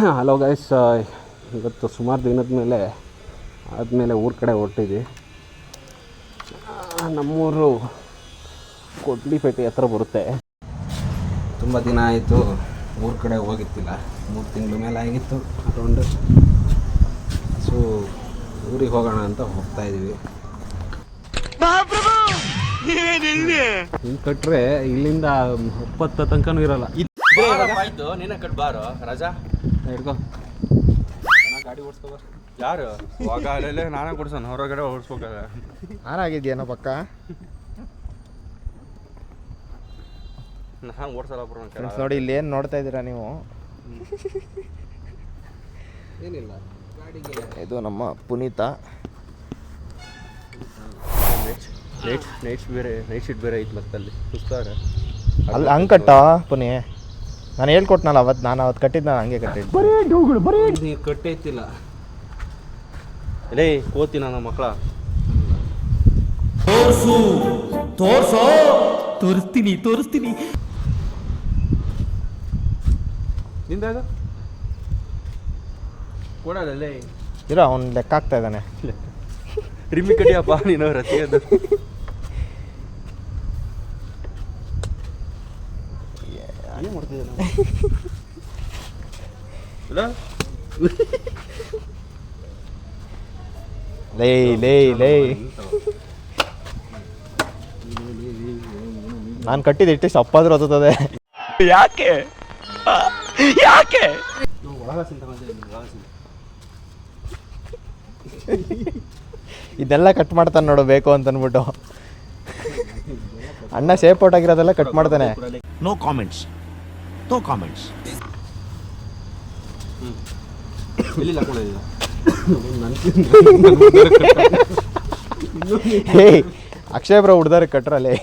Hello guys, ಇವತ್ತು ಸುಮಾರು ದಿನದ ಮೇಲೆ ಆದಮೇಲೆ ಊರ ಕಡೆ ಹೊರಟಿದ್ವಿ. ನಮ್ಮೂರು ಕೊಡ್ಲಿಪೇಟೆ ಹತ್ರ ಬರುತ್ತೆ. ತುಂಬ ದಿನ ಆಯಿತು ಊರ ಕಡೆ ಹೋಗಿತ್ತಿಲ್ಲ, 3 ತಿಂಗಳ ಮೇಲೆ ಆಗಿತ್ತು ಅರೌಂಡ್. ಸೊ ಊರಿಗೆ ಹೋಗೋಣ ಅಂತ ಹೋಗ್ತಾಯಿದ್ದೀವಿ. ಹಿಂಗೆ ಕಟ್ಟರೆ ಇಲ್ಲಿಂದ 20 ತನಕನೂ ಇರಲ್ಲ. ಆಯ್ತು ನೀನೇ ಕಟ್ ಬಾರೋ ರಾಜಾ, ಹಿಡ್ಕೊ. ಗಾಡಿ ಓಡಿಸ್ಕೋ. ಯಾರು ಅಲ್ಲೇ ನಾನೇ ಕೊಡ್ಸೋಣ, ಹೊರಗಡೆ ಓಡಿಸ್ಬೇಕಾಗ ನಾನಾಗಿದ್ಯೇನೋ ಪಕ್ಕ. ನಾನು ಓಡಿಸಲ್ಲ ಫ್ರೆಂಡ್ಸ್ ನೋಡಿ, ಇಲ್ಲಿ ಏನು ನೋಡ್ತಾ ಇದ್ದೀರಾ ನೀವು? ಏನಿಲ್ಲ, ಗಾಡಿಗೆ ಇದು ನಮ್ಮ ಪುನೀತ. ನೈಟ್ ಶೀಟ್ ಬೇರೆ ಐತೆ ಮತ್ತೆ ಅಲ್ಲಿ ಸುಸ್ತಾರೆ. ಅಲ್ಲಿ ಹಂಗೆ ಕಟ್ಟ ಪುನಿ, ನಾನು ಹೇಳ್ಕೊಟ್ನಲ್ಲ ಅವತ್ತು, ನಾನು ಅವತ್ತು ಕಟ್ಟಿದ್ದು ನಾನು ಹಂಗೆ ಕಟ್ಟಿದ್ದು. ಬರೀ ಕಟ್ಟೈತಿಲ್ಲ. ಲೇ ಕೋತಿ ನನ್ನ ಮಕ್ಕಳ, ತೋರಿಸ್ತೀನಿ ನಿಂದಾಗ ಕೊಡಲ್ಲೇ ಇರೋ, ಅವ್ನು ಲೆಕ್ಕ ಆಗ್ತಾ ಇದ್ದಾನೆ. ರಿಮ್ಮಿ ಕಡಿಯಪ್ಪ ನೀನು ರತಿ ಅದು. ಏನು ಮಾಡ್ತಿದ್ದೆ ಲೇ ನಾನು ಕಟ್ಟಿದ್ದು ಇಟ್ಟಿಷ್ಟು ಅಪ್ಪಾದ್ರೂ ಓದುತ್ತದೆ. ಯಾಕೆ ಇದೆಲ್ಲ ಕಟ್ ಮಾಡ್ತಾನೆ ನೋಡು, ಬೇಕು ಅಂತ ಅಂದ್ಬಿಟ್ಟು. ಅಣ್ಣ ಶೇಪ್ ಔಟ್ ಆಗಿರೋದೆಲ್ಲ ಕಟ್ ಮಾಡ್ತಾನೆ. No comments. Hey Akshay bro ಹುಡ್ದಾರ ಕಟ್ರಲ್ಲಿ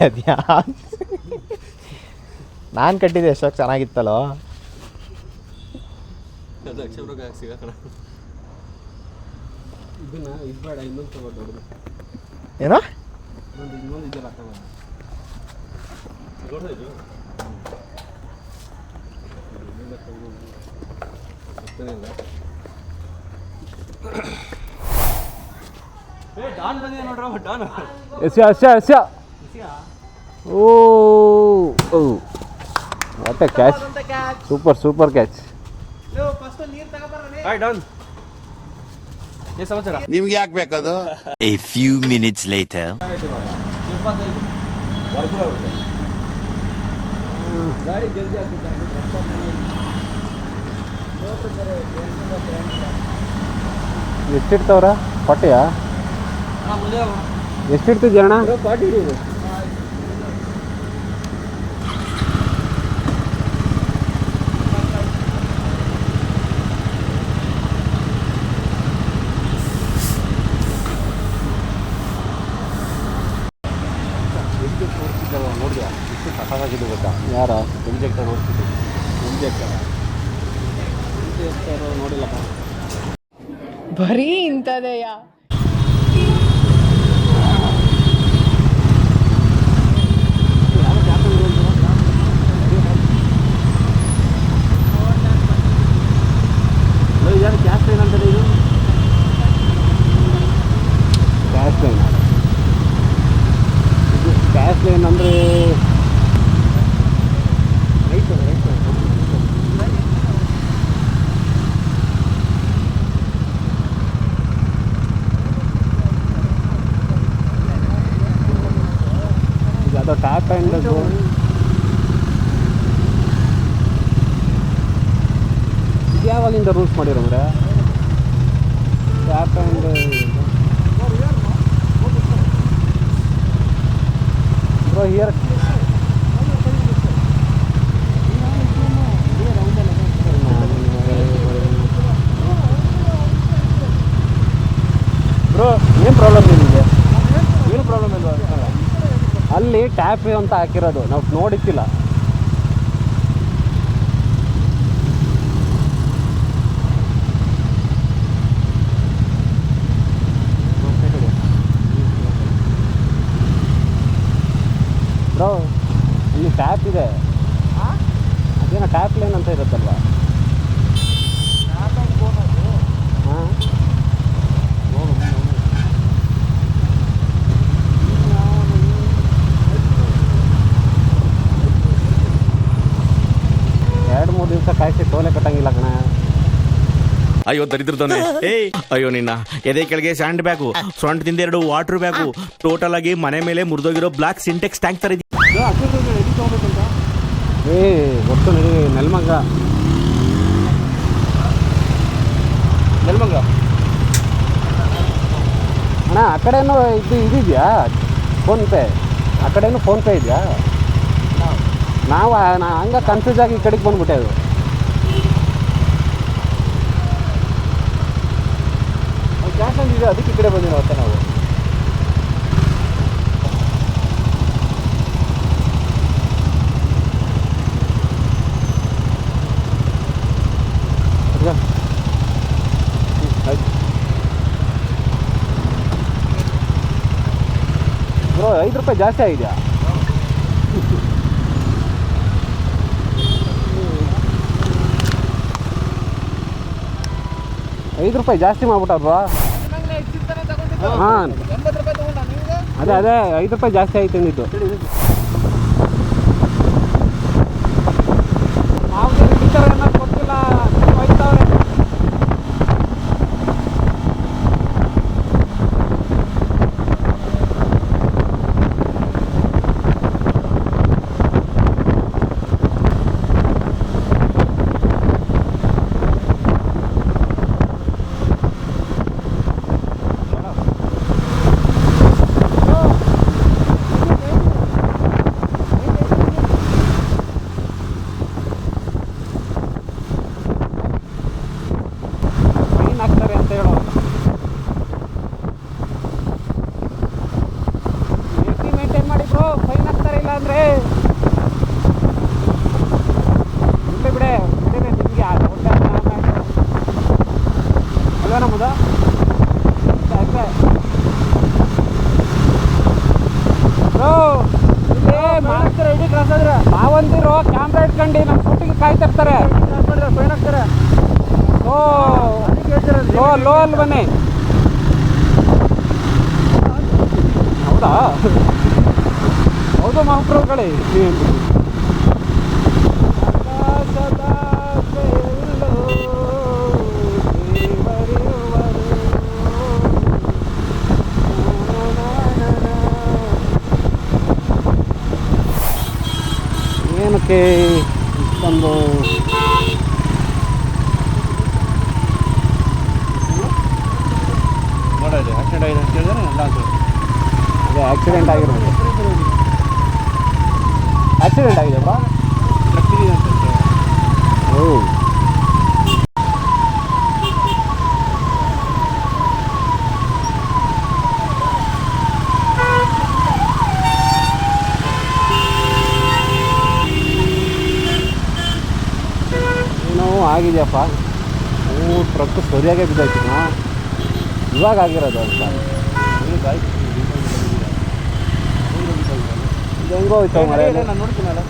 ಅದ್ಯಾ ನಾನು ಕಟ್ಟಿದ್ದೆ ಎಷ್ಟೋ ಚೆನ್ನಾಗಿತ್ತಲ್ಲೋ. ಏನೋ what a catch, super catch. ನಿಮ್ಗೆ ಯಾಕೆ ಬೇಕದು? A few minutes later. ಎಷ್ಟಿಡ್ತಾವ್ರ ಪಟ್ಟೆಯ? ಎಷ್ಟಿಡ್ತಿದ್ಯ ಅಣ್ಣ? ನೋಡಿದ್ಯಾ ಇಷ್ಟು ಸಖತ್ತಾಗಿದ್ದು ಗೊತ್ತಾ? ಯಾರ ಇಂಜೆಕ್ಟರ್ ಓಡಿಸಿದ್ದು? ಇಂಜೆಕ್ಟರ್ ನೋಡಿಲ್ಲಪ್ಪ. ಬರೀ ಇಂಥದೆಯ? ಕ್ಯಾಶ್ ಲೈನ್ ಅಂತಾರೆ. ಇದು ಕ್ಯಾಶ್ ಲೈನ್ ಅಂದರೆ ಅದು ಟ್ಯಾಪ್ ಆ್ಯಂಡ್ ಇದು ಯಾವಾಗಿಂದ ರೂಲ್ಸ್ ಮಾಡಿರೋಂದ್ರೆ tap and bro here bro ಏನು ಪ್ರಾಬ್ಲಮ್ ನಿಮಗೆ? ಏನು ಪ್ರಾಬ್ಲಮ್ ಇಲ್ವಾ? ಅಲ್ಲಿ ಟ್ಯಾಪ್ ಅಂತ ಹಾಕಿರೋದು ನಾವು ನೋಡಿಕ್ಕಿಲ್ಲ. ಗೊತ್ತಿದೆ. ಅದೇನೋ ಟ್ಯಾಪ್ ಲೈನ್ ಅಂತ ಇರುತ್ತಲ್ವಾ? ಹಾಂ, ಎರಡು ಮೂರು ದಿವಸ ಕಾಯಿಸಿ ಟೋಲೆ ಕಟ್ಟಂಗಿಲ್ಲ ಕಣ. ಅಯ್ಯೋ ದರಿದ್ರದವನೇ, ಅಯ್ಯೋ ನಿನ್ನ ಎದೆ ಕೆಳಗೆ ಸ್ಯಾಂಡ್ ಬ್ಯಾಗು, ಸೊಂಟದಿಂದ 2 ವಾಟರ್ ಬ್ಯಾಗು, ಟೋಟಲ್ ಆಗಿ ಮನೆ ಮೇಲೆ ಮುರಿದೋಗಿರೋ ಬ್ಲಾಕ್ ಸಿಂಟೆಕ್ಸ್ ಟ್ಯಾಂಕ್ ತರ ಇದೆ. ಗೊತ್ತು ನಡಿ. ನೆಲಮಂಗ ಅಣ್ಣ, ಆ ಕಡೆನೂ ಇದೆಯಾ ಫೋನ್ಪೇ? ಆ ಕಡೆನೂ ಫೋನ್ಪೇ ಇದೆಯಾ? ನಾವು ಹಂಗೆ ಕನ್ಫ್ಯೂಸ್ ಆಗಿ ಈ ಕಡೆಗೆ ಬಂದ್ಬಿಟ್ಟೆ. ಅದು ಕ್ಯಾಶ್ ಇದೆ, ಅದಕ್ಕೆ ಈ ಕಡೆ ಬಂದಿರೋ ಮತ್ತೆ ನಾವು. ಬ್ರೋ, 5 ರೂಪಾಯಿ ಜಾಸ್ತಿ ಆಗಿದೆಯಾ? ₹5 ಜಾಸ್ತಿ ಮಾಡ್ಬಿಟ್ಟವ್ರು. ಹಾಂ, ಅದೇ ₹5 ಜಾಸ್ತಿ ಆಯ್ತು ಅಂದಿದ್ದು. ಗೊತ್ತಿಲ್ಲ, ಹೋಯ್ತವ್ರೆ. ಹಾಕ್ತಾರೆ ಅಂತ ಹೇಳೋ. ಸೇಫ್ಟಿ ಮೇಂಟೈನ್ ಮಾಡಿ ಬ್ರೋ, ಫೈನ್ ಹಾಕ್ತಾರೆ. ಇಲ್ಲ ಅಂದರೆ ಬಿಡೆ ನಿಮಗೆ ಅಲ್ವಾ ನಮ್ಮದ ಬ್ರೋ. ಇಲ್ಲೇ ಮಾಡ್ತಾರೆ ಇಡೀ ಕ್ರಾಸ್ ಆದ್ರೆ ನಾವಂದಿರೋ ಕ್ಯಾಮ್ರಾ ಇಟ್ಕೊಂಡು ನಮ್ಮ ಶೂಟಿಂಗ್ ಕಾಯ್ತಿರ್ತಾರೆ. ಫೈನ್ ಹಾಕ್ತಾರೆ. ಲೋ ಅಲ್ಲಿ ಬನ್ನಿ. ಹೌದಾ? ಹೌದು ಮಹಾಪ್ರಭುಗಳೇ. ಏನಕ್ಕೆ ಇಷ್ಟೊಂದು ಆಕ್ಸಿಡೆಂಟ್ ಆಗಿರೋದು? ಆಕ್ಸಿಡೆಂಟ್ ಆಗಿದೆ ಬಾ. ಓ, ಏನೋ ಆಗಿದೆಯಪ್ಪ. ಟ್ರಕ್ ಸರಿಯಾಗೇ ಬಿದ್ದಾಯ್ತು. ಇವಾಗ ಆಗಿರೋದು ಅಂತ ಹೆಂಗೋ ಹೋಯ್ತು ಮರೆಯಲ್ಲಿ. ನಾನು ನೋಡ್ತೀನಲ್ಲ.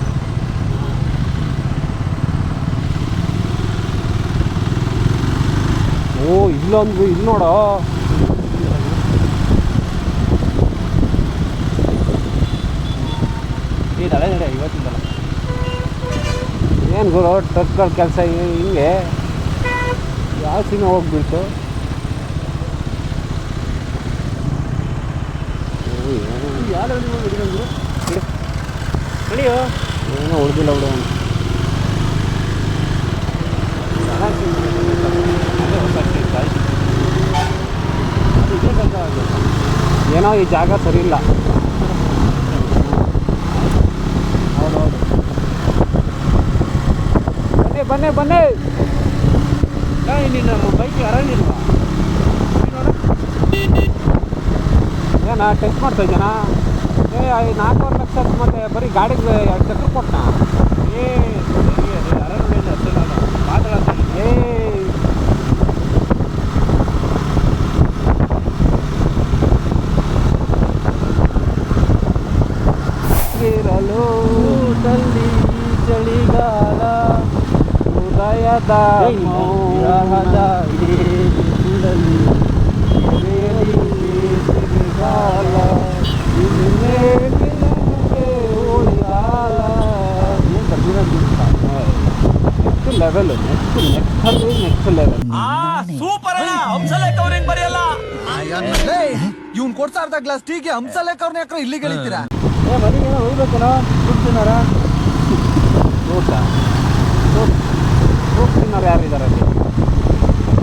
ಓ, ಇಲ್ಲೊಂದು ಇಲ್ಲಿ ನೋಡೋ. ಏನು ಗುರು ಟ್ರಕ್ಗಳ ಕೆಲಸ ಹಿಂಗೆ ಯಾವ ಸಿನಿಮಾ ಹೋಗ್ಬಿಟ್ಟು. ಏನೋ ಉಳಿದಿಲ್ಲ ಬಿಡು. ಏನೋ ಈ ಜಾಗ ಸರಿ ಇಲ್ಲ. ಹೌದೌದು. ಬನ್ನಿ ಬನ್ನಿ ಬನ್ನಿ. ನಿನ್ನ ಬೈಕ್ ಅರಳಿಲ್ವಾ? ಏನ ಟೆಸ್ಟ್ ಮಾಡ್ತಾ ಇದ್ದಾನ? 4.5 ಲಕ್ಷ ಮತ್ತೆ ಬರೀ ಗಾಡಿಗೆ 2 ಚಕ್ರ ಕೊಟ್ಟನ. ಇರಲು ಹೃದಯದ ಮೌನದ ಏರಿಳಿನಲ್ಲಿ ಕಾಲ ಇನ್ನೇ ನಿನಗೆ ಉಳಿಗಾಲ. Next level next level. ಇವ್ನು ಕೊಡ್ತಾ ಇರ್ತ ಗ್ಲಾಸ್ ಟೀಗೆ ಹಂಸಲೇಖ ಅವ್ರನ್ನ ಯಾಕ್ರ ಇಲ್ಲಿಗೆ ಎಳಿತೀರಾ? ಮನೆಗೇನೋ ಹೋಗ್ಬೇಕೇನೋ ದುಡ್ಡು ತಿನ್ನಾರ ಸೋಪ್ ತಿನ್ನೋರು ಯಾರಿದ್ದಾರೆ ಅಲ್ಲಿ?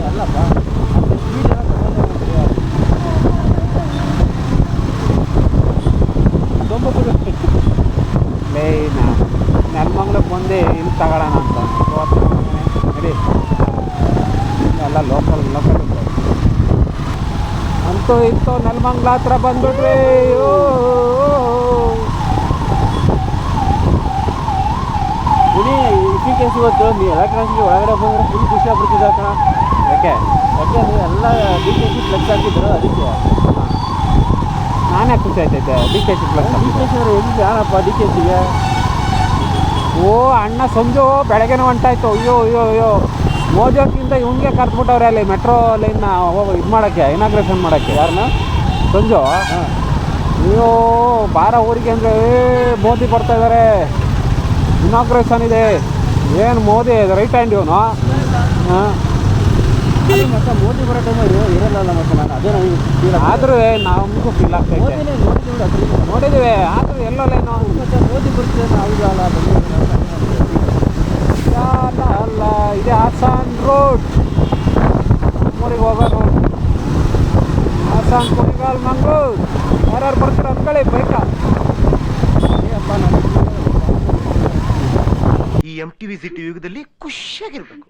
ಅಲ್ಲಪ್ಪ ಸ್ವೀಟ್ ಏನೋ ಲೇ ನೆಲಮಂಗ್ಲಕ್ಕೆ ಬಂದು ಇಲ್ಲಿ ತಗೊಳ್ಳೋಣ ಅಂತ ನಡಿ. ಎಲ್ಲ ಲೋಕಲ್ ಅಂತೂ ಇಂತೂ ನೆಲಮಂಗ್ಲ ಹತ್ರ ಬಂದ್ಬಿಟ್ರಿ. ಇಡೀ ಇಫಿಕೇಸ್ ಇವತ್ತು ನೀವು ಎಲೆಕ್ಟ್ರಾನಿಕ್ಗೆ ಒಳಗಡೆ ಬಂದರೆ ಫುಲ್ ಖುಷಿ ಆಗ್ಬಿಡ್ತಿದ್ದ ಕಣ. ಯಾಕೆ ಎಲ್ಲ ಡಿ ಕೆ ಸಿ ಫ್ಲೆಕ್ಸ್ ಹಾಕಿದ್ರು, ಅದಕ್ಕೆ ನಾನೇ ಖುಷಿ ಆಯ್ತೈತೆ. ಡಿ ಕೆ ಸಿ ಫ್ಲೆಕ್ಸ್ ಎಲ್ಲಿ ಯಾರಪ್ಪ ಡಿ ಕೆ ಸಿಗೆ? ಓ ಅಣ್ಣ ಸಂಜು ಬೆಳಗ್ಗೆನೇ ಹೊಂಟಾಯ್ತು. ಅಯ್ಯೋ ಮೋದಿಕ್ಕಿಂತ ಇವ್ನಿಗೆ ಕರ್ತ್ಬಿಟ್ಟವ್ರೆ ಅಲ್ಲಿ ಮೆಟ್ರೋ ಲೈನ್ನ ಇದು ಮಾಡೋಕ್ಕೆ, ಇನಾಗ್ರೇಷನ್ ಮಾಡೋಕ್ಕೆ. ಯಾರನ್ನ? ಸಂಜು. ಅಯ್ಯೋ ಬಾರ ಊರಿಗೆ ಅಂದರೆ ಮೋದಿ ಬರ್ತಾ ಇದ್ದಾರೆ, ಇನಾಗ್ರೇಷನ್ ಇದೆ. ಏನು ಮೋದಿ ರೈಟ್ ಹ್ಯಾಂಡ್ ಇವನು. ಹಾಂ ಮತ್ತೆ ಮೋದಿ ಬರೋ ಟೈಮಲ್ಲಿ ಇರಲ್ಲ ಮತ್ತೆ ನಾನು ಅದೇ ನನಗೆ ಆದರೂ ನಮಗೂ ಫೀಲ್ ಆಗ್ತೈತೆ. ನೋಡಿದ್ದೀವಿ ಆದರೂ ಎಲ್ಲೋ ಮತ್ತೆ ಮೋದಿ ಬರ್ತಿದೆ ಹೌದಲ್ಲ. ಅಲ್ಲ ಇದೆ ಹಾಸನ್ ರೋಡ್, ನಮ್ಮೂರಿಗೆ ಹೋಗೋ ರೋಡ್. ಹಾಸನ್ ಕುಣಿಗಾಲ್ ಮಂಗಳೂರು ಯಾರ್ಯಾರು ಬರ್ತಾರೆ ಅಂದ್ಕೊಳ್ಳಿ ಬೈಕ. ಈ MTV ಸಿಟಿ ಯುಗದಲ್ಲಿ ಖುಷಿಯಾಗಿರ್ಬೇಕು.